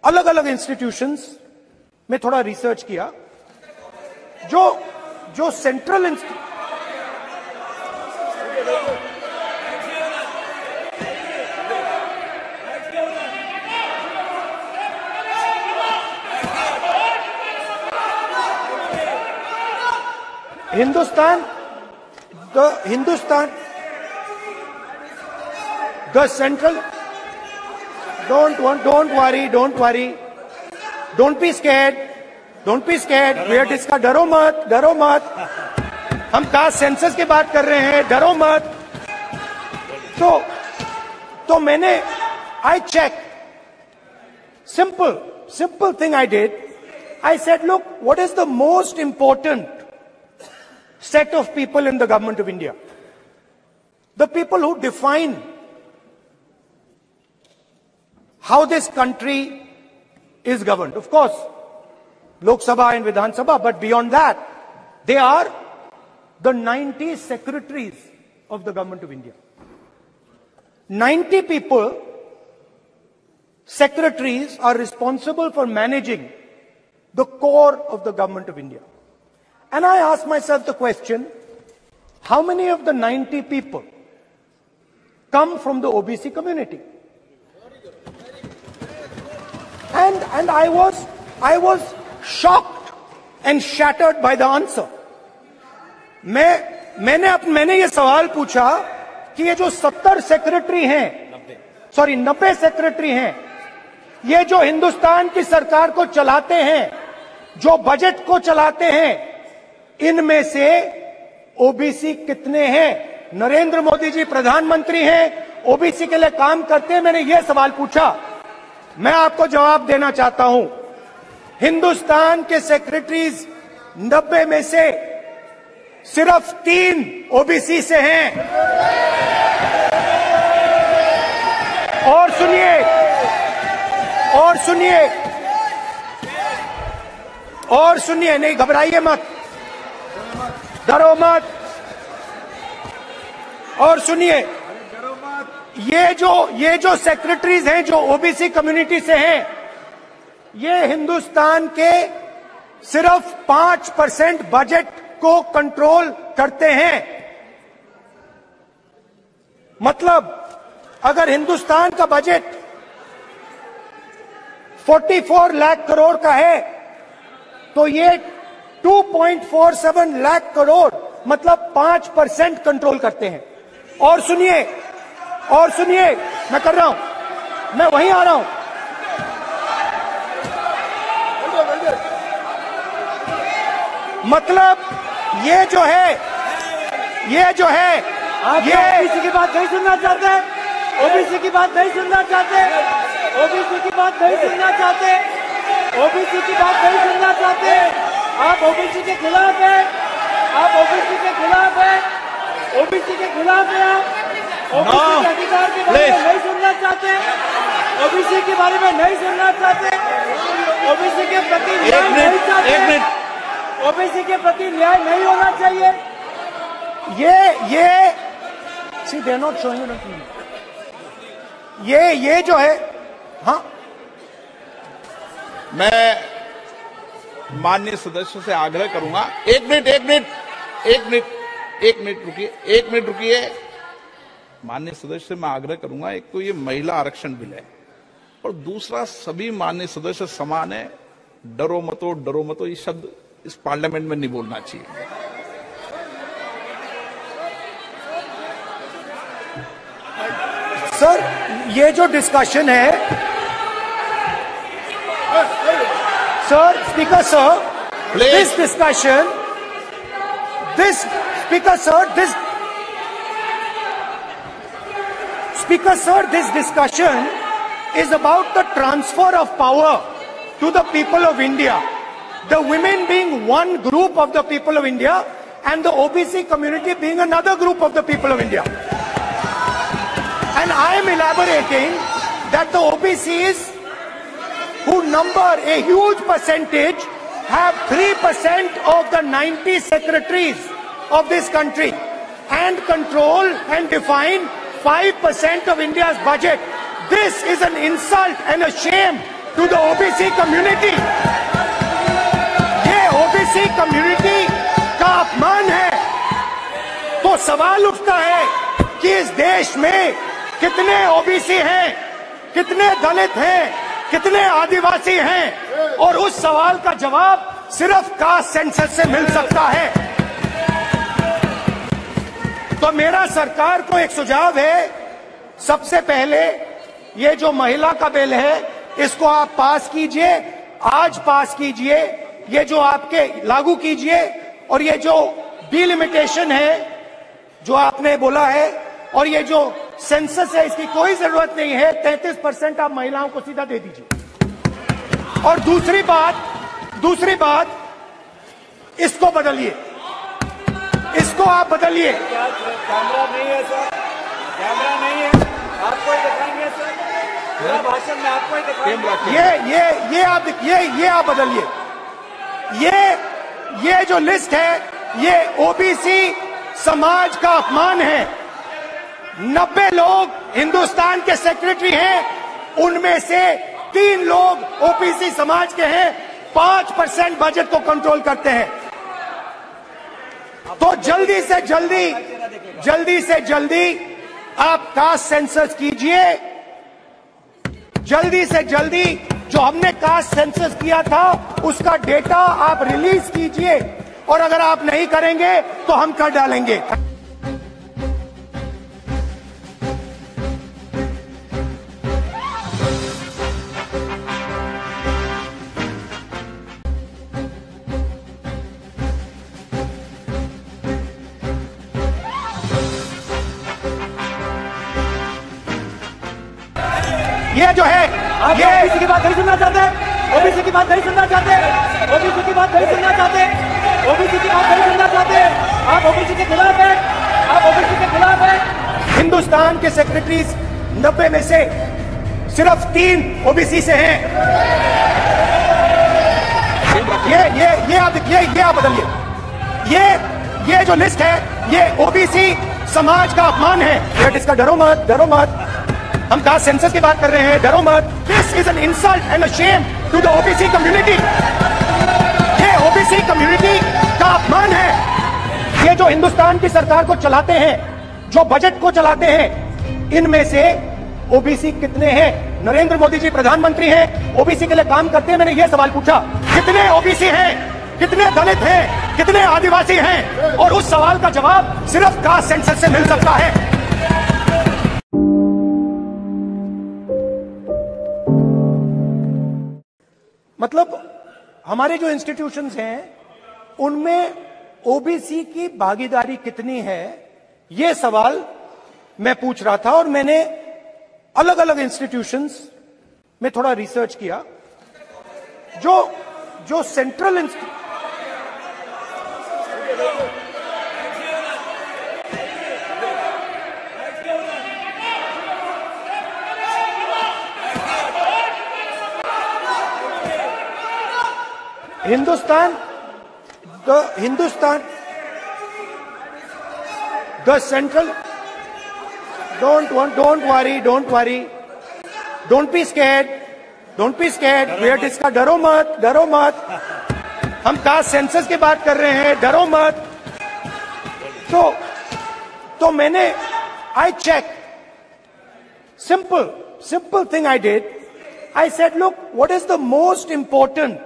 अलग अलग इंस्टीट्यूशंस में थोड़ा रिसर्च किया। जो central the central, don't worry, don't be scared, we are discussing, डरो मत, हम कास्ट सेंसस की बात कर रहे हैं, डरो मत। तो मैंने I checked, simple thing I did. I said, look, what is the most important set of people in the government of India? The people who define how this country is governed. Of course, Lok Sabha and Vidhan Sabha, but beyond that, they are the 90 secretaries of the government of India. 90 people, secretaries, are responsible for managing the core of the government of India. And I asked myself the question, how many of the 90 people come from the OBC community? And I was shocked and shattered by the answer. मैंने ये सवाल पूछा कि ये जो 70 secretary हैं, 90 secretary हैं, ये जो हिंदुस्तान की सरकार को चलाते हैं, जो बजट को चलाते हैं, इनमें से ओबीसी कितने हैं? नरेंद्र मोदी जी प्रधानमंत्री हैं, ओबीसी के लिए काम करते हैं। मैंने ये सवाल पूछा। मैं आपको जवाब देना चाहता हूं, हिंदुस्तान के सेक्रेटरीज 90 में से सिर्फ 3 ओबीसी से हैं। और सुनिए, नहीं घबराइए मत, डरो मत। और सुनिए, ये जो सेक्रेटरीज हैं जो ओबीसी कम्युनिटी से हैं, ये हिंदुस्तान के सिर्फ 5% बजट को कंट्रोल करते हैं। मतलब अगर हिंदुस्तान का बजट 44 लाख करोड़ का है, तो ये 2.47 लाख करोड़ मतलब 5% कंट्रोल करते हैं। और सुनिए, मैं कर रहा हूं, मैं वहीं आ रहा हूं। मतलब ये जो है आप ओबीसी की बात नहीं सुनना चाहते, ओबीसी की बात नहीं सुनना चाहते, ओबीसी की बात नहीं सुनना चाहते, ओबीसी की बात नहीं सुनना चाहते। आप ओबीसी के खिलाफ है, आप ओबीसी के खिलाफ है, ओबीसी के खिलाफ है। आप ओबीसी के अधिकार के बारे में नहीं सुनना चाहते, ओबीसी के बारे में नहीं सुनना चाहते, ओबीसी के प्रति न्याय नहीं चाहते, ओबीसी के प्रति न्याय नहीं होना चाहिए। ये सी दे नॉट शोइंग ये जो है, हाँ, मैं माननीय सदस्यों से आग्रह करूंगा, एक मिनट रुकिए। माननीय सदस्य से मैं आग्रह करूंगा, एक तो ये महिला आरक्षण बिल है और दूसरा सभी माननीय सदस्य समान है। डरो मतो ये शब्द इस पार्लियामेंट में नहीं बोलना चाहिए। सर, ये जो डिस्कशन है, sir, speaker sir, this discussion, this discussion is about the transfer of power to the people of India. The women being one group of the people of India and the OBC community being another group of the people of India. And I am elaborating that the OBCs, who number a huge percentage, have 3% of the 90 secretaries of this country and control and define 5% of India's budget. This is an insult and a shame to the OBC community. ये OBC community का अपमान है। तो सवाल उठता है कि इस देश में कितने ओबीसी हैं, कितने दलित हैं, कितने आदिवासी हैं, और उस सवाल का जवाब सिर्फ कास्ट सेंसस से मिल सकता है। तो मेरा सरकार को एक सुझाव है, सबसे पहले ये जो महिला का बिल है इसको आप पास कीजिए, आज पास कीजिए, ये जो आपके लागू कीजिए, और ये जो डिलिमिटेशन है जो आपने बोला है, और ये जो सेंसस है इसकी कोई जरूरत नहीं है, 33% आप महिलाओं को सीधा दे दीजिए। और दूसरी बात इसको बदलिए, इसको आप बदलिए। कैमरा नहीं है सर, कैमरा नहीं है, आपको ही दिखाएंगे सर, पूरा भाषण में आपको ही दिखाएंगे। ये आप बदलिए। ये जो लिस्ट है ये ओबीसी समाज का अपमान है। 90 लोग हिंदुस्तान के सेक्रेटरी हैं, उनमें से 3 लोग ओबीसी समाज के हैं, 5% बजट को कंट्रोल करते हैं। तो जल्दी से जल्दी आप कास्ट सेंसस कीजिए, जल्दी से जल्दी जो हमने कास्ट सेंसस किया था उसका डेटा आप रिलीज कीजिए, और अगर आप नहीं करेंगे तो हम कर डालेंगे। ये जो है, आप ओबीसी की बात नहीं सुनना चाहते, ओबीसी की बात नहीं सुनना चाहते, ओबीसी की बात नहीं सुनना चाहते, ओबीसी की बात नहीं सुनना चाहते। आप ओबीसी के खिलाफ है, आप ओबीसी के खिलाफ है। हिंदुस्तान के सेक्रेटरीज 90 में से सिर्फ 3 ओबीसी से हैं। ये आप बदलिए। ये जो लिस्ट है ये ओबीसी समाज का अपमान है। इसका डरो मत, हम कास्ट सेंसस की बात कर रहे हैं, डरो मत। This is an insult and a shame to the OBC community. ये ओबीसी कम्युनिटी का अपमान है। ये जो हिंदुस्तान की सरकार को चलाते हैं, जो बजट को चलाते हैं, इनमें से ओबीसी कितने हैं? नरेंद्र मोदी जी प्रधानमंत्री हैं, ओबीसी के लिए काम करते हैं। मैंने ये सवाल पूछा, कितने ओबीसी हैं, कितने दलित हैं, कितने आदिवासी हैं? और उस सवाल का जवाब सिर्फ कास्ट सेंसस से मिल सकता है। मतलब हमारे जो इंस्टीट्यूशंस हैं उनमें ओबीसी की भागीदारी कितनी है, यह सवाल मैं पूछ रहा था। और मैंने अलग अलग इंस्टीट्यूशंस में थोड़ा रिसर्च किया। जो central the central, don't worry, don't be scared, we discuss, डरो मत, हम कास्ट सेंसस की बात कर रहे हैं, डरो मत। तो मैंने I checked, simple thing I did. I said, look, what is the most important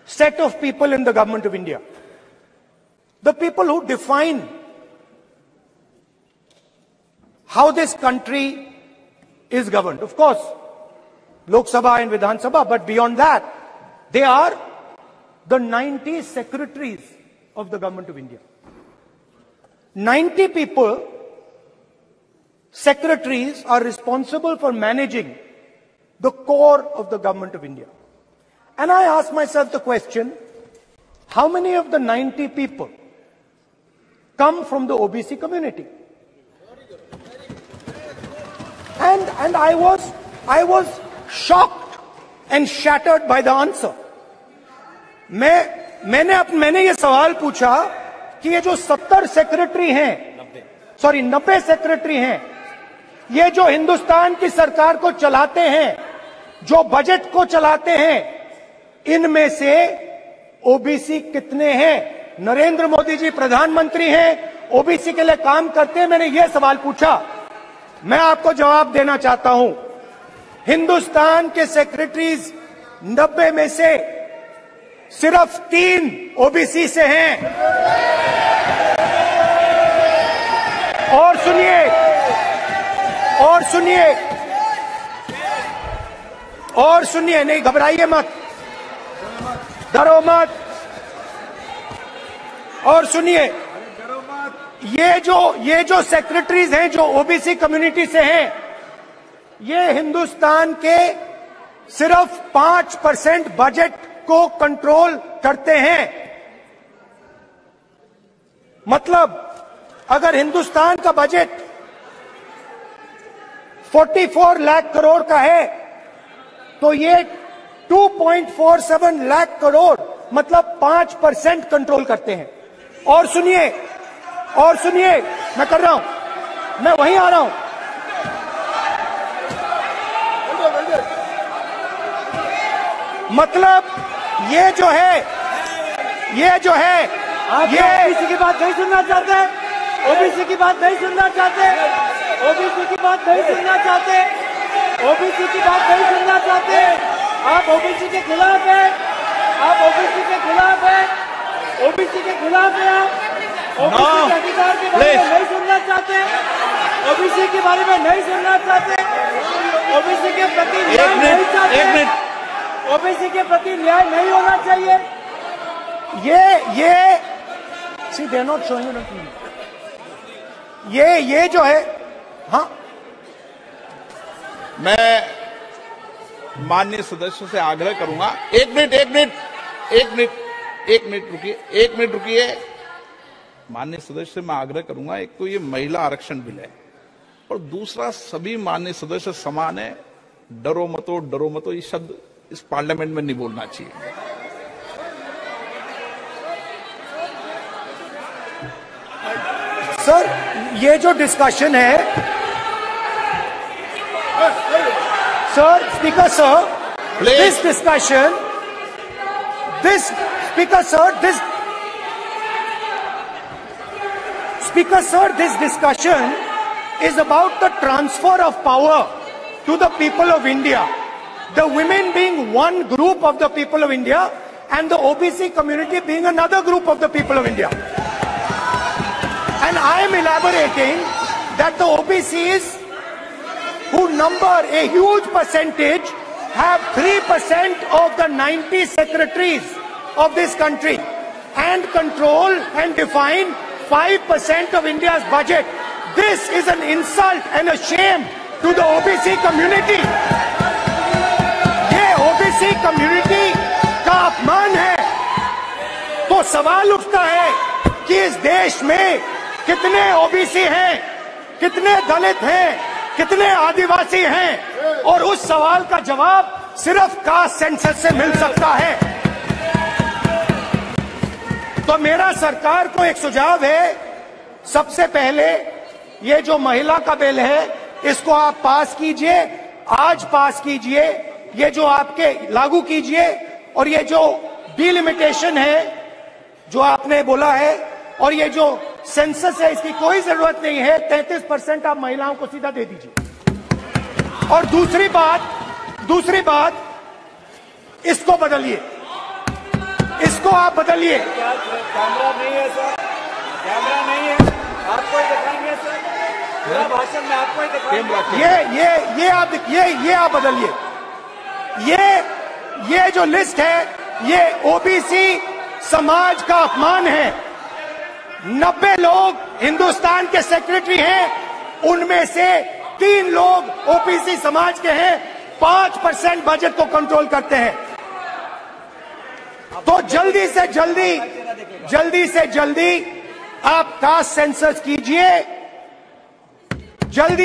set of people in the government of India? The people who define how this country is governed. Of course, Lok Sabha and Vidhan Sabha, but beyond that, they are the 90 secretaries of the government of India. 90 people, secretaries, are responsible for managing the core of the government of India. And I asked myself the question, how many of the 90 people come from the OBC community? And I was shocked and shattered by the answer. मैंने ये सवाल पूछा कि ये जो 70 secretary हैं, 90 secretary हैं, ये जो हिंदुस्तान की सरकार को चलाते हैं, जो बजट को चलाते हैं, इनमें से ओबीसी कितने हैं? नरेंद्र मोदी जी प्रधानमंत्री हैं, ओबीसी के लिए काम करते हैं। मैंने ये सवाल पूछा, मैं आपको जवाब देना चाहता हूं। हिंदुस्तान के सेक्रेटरीज 90 में से सिर्फ 3 ओबीसी से हैं। और सुनिए, नहीं घबराइए मत, डरो मत। और सुनिए, ये जो सेक्रेटरीज हैं जो ओबीसी कम्युनिटी से हैं, ये हिंदुस्तान के सिर्फ 5% बजट को कंट्रोल करते हैं। मतलब अगर हिंदुस्तान का बजट 44 लाख करोड़ का है, तो ये 2.47 लाख करोड़, मतलब 5% कंट्रोल करते हैं। और सुनिए, मैं कर रहा हूं, मैं वहीं आ रहा हूं। मतलब ये जो है आप ओबीसी की बात नहीं सुनना चाहते, ओबीसी की बात नहीं सुनना चाहते, ओबीसी की बात नहीं सुनना चाहते, ओबीसी की बात नहीं सुनना चाहते। आप ओबीसी के खिलाफ है, आप ओबीसी के खिलाफ है, ओबीसी के खिलाफ है। आप ओबीसी के अधिकार के बारे में नहीं सुनना चाहते, ओबीसी के बारे में नहीं सुनना चाहते, ओबीसी के प्रति न्याय नहीं चाहते, ओबीसी के प्रति न्याय नहीं होना चाहिए। ये सी दे नॉट शोइंग ये जो है, हाँ, मैं माननीय सदस्यों से आग्रह करूंगा, एक मिनट रुकिए। माननीय सदस्य से मैं आग्रह करूंगा, एक तो ये महिला आरक्षण बिल है, और दूसरा सभी माननीय सदस्य समान है। डरो मतो ये शब्द इस पार्लियामेंट में नहीं बोलना चाहिए। सर, ये जो डिस्कशन है, sir, speaker sir, this discussion, Speaker sir, this discussion is about the transfer of power to the people of India. The women being one group of the people of India and the OBC community being another group of the people of India. And I am elaborating that the OBCs, who number a huge percentage, have 3% of the 90 secretaries of this country and control and define 5% of India's budget. This is an insult and a shame to the OBC community. ये OBC community का अपमान है। तो सवाल उठता है कि इस देश में कितने OBC हैं, कितने दलित हैं, कितने आदिवासी हैं, और उस सवाल का जवाब सिर्फ कास्ट सेंसस से मिल सकता है। तो मेरा सरकार को एक सुझाव है, सबसे पहले ये जो महिला का बिल है इसको आप पास कीजिए, आज पास कीजिए, ये जो आपके लागू कीजिए, और ये जो डिलिमिटेशन है जो आपने बोला है, और ये जो सेंसस है इसकी कोई जरूरत नहीं है, 33% आप महिलाओं को सीधा दे दीजिए। और दूसरी बात इसको बदलिए, इसको आप बदलिए। कैमरा नहीं है सर, कैमरा नहीं है, आपको ही दिखाएंगे सर, पूरा भाषण में आपको ही दिखाएंगे। ये आप बदलिए। ये जो लिस्ट है ये ओबीसी समाज का अपमान है। 90 लोग हिंदुस्तान के सेक्रेटरी हैं, उनमें से 3 लोग ओबीसी समाज के हैं, 5% बजट को कंट्रोल करते हैं। तो जल्दी से जल्दी आप कास्ट सेंसस कीजिए, जल्दी